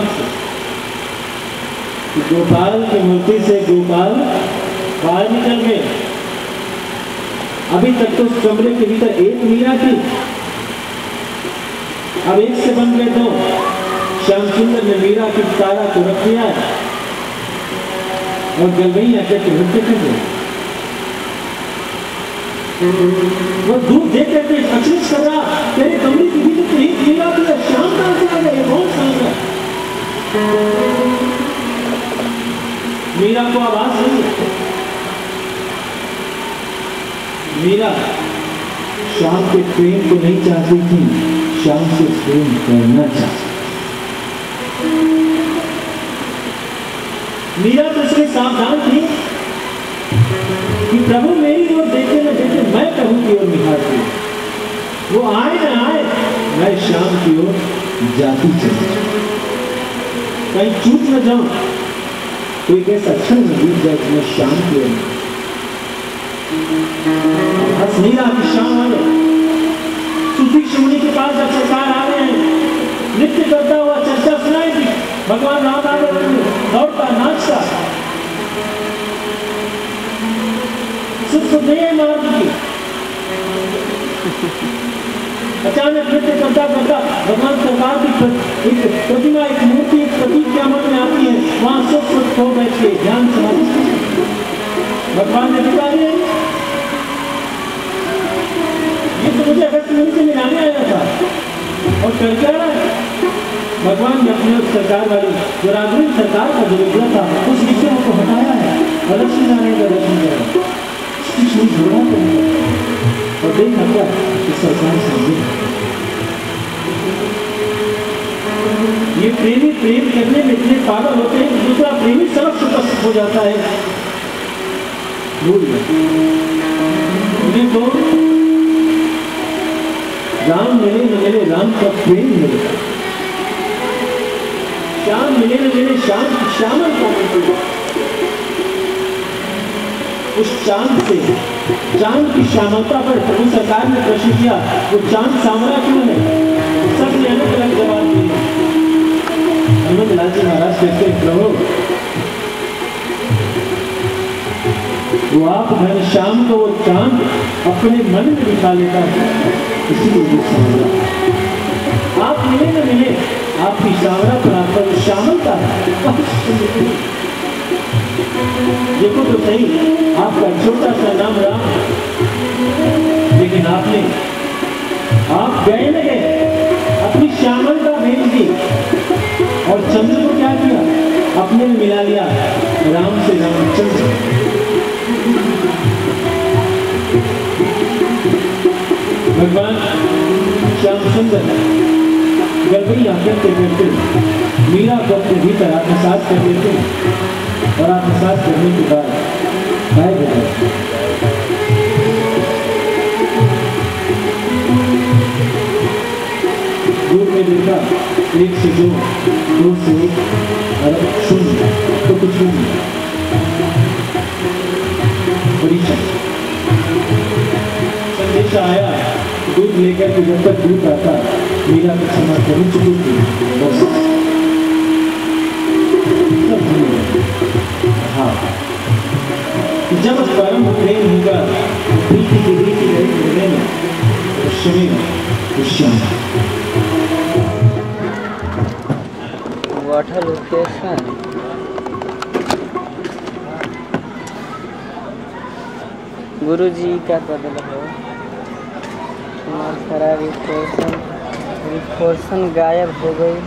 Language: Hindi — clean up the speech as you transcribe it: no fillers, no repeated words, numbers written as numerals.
दिमाग से कि गोपाल की मूर्ति से गोपाल बाहर निकल गए। अभी तक तो उस कमरे के भीतर एक मीरा थी, अब एक से बन गए दो। श्याम सुंदर ने मीरा की तारा को रख दिया और गलबैया कहते नृत्य कर रहे। वो दूर देख करके अचरज कर रहा, तेरे कमरे के भीतर तो एक मीरा थी, श्याम कहां से आ गया, कौन सा आ गया? मीरा को आवाज नहीं है। मीरा श्याम के प्रेम को नहीं चाहती थी, श्याम से प्रेम करना चाहती। मीरा तो इसलिए सावधान थी कि प्रभु मेरी ओर देखे न देखे, मैं प्रभु की ओर निहारती हूं। वो आए न आए, मैं श्याम की ओर जाती चली जाऊं, कहीं चूक न जाऊं। कोई कैसा क्षण में बीत जाए कि मैं श्याम की ओर हंस नहीं रहा कि श्याम आ गए। सूफी शिवनी के पास जब सरकार आ रहे हैं, नृत्य करता हुआ चर्चा सुनाई थी, भगवान राम आ गए, दौड़ता नाचता सुखदेव मार्ग की। अचानक नृत्य करता करता भगवान सरकार की एक प्रतिमा, एक मूर्ति, एक प्रतीक क्या मन में आती है, वहां सुख हो बैठ के ध्यान समाधि भगवान ने बता दिया। ये तो मुझे अगस्त महीने से मिलाने आया था और कर क्या रहा है? भगवान ने अपने सरकार वाली जो राघवेंद्र सरकार का जो विग्रह था उस विग्रह को हटाया है और लक्ष्मी नारायण का दर्शन किया, कुछ नहीं जोड़ा और देखा क्या कि सरकार समझे। ये प्रेमी प्रेम करने में इतने पागल होते हैं, दूसरा प्रेमी समक्ष उपस्थित हो जाता है। भूल उन्हें तो राम मिले न मिले, राम का प्रेम मिलेगा। श्याम मिले न मिले, श्याम श्यामल का मिलेगा। उस चांद से, चांद की श्यामलता पर प्रभु सरकार ने प्रश्न किया, वो चांद सांवरा क्यों है? सबने अलग अलग जवाब दिए। हनुमत लाल जी महाराज कहते हैं, प्रभु वो आप घनश्याम को वो चांद अपने मन में बिठा लेता है, इसीलिए वो सांवरा। आप मिले न मिले, आपकी सांवरा पर आपका वो श्यामलता है। देखो तो सही, आपका छोटा सा नाम राम, लेकिन आपने आप गए न गए अपनी श्यामलता भेज दी और चंद्र को क्या किया, अपने में मिला लिया, राम से रामचंद्र। भगवान श्याम सुंदर गलबैया करते करते मीरा को अपने भीतर आत्मसात कर देते और आत्मसात करने के बाद गायब हो जाते। दूर में देखा, एक से दो, दो से एक, और शून्य तो कुछ भी नहीं। संदेशा आया, दूध लेकर के जब तक दूध आता, मीरा को क्षमा करूं चुकी थी, बस हाँ। जब परम प्रेम होगा, प्रीति की रीति हृदय में, श्याम। वाटर लोकेशन गुरुजी का बदल है, तुम्हारा सारा रिपोर्शन गायब हो गई।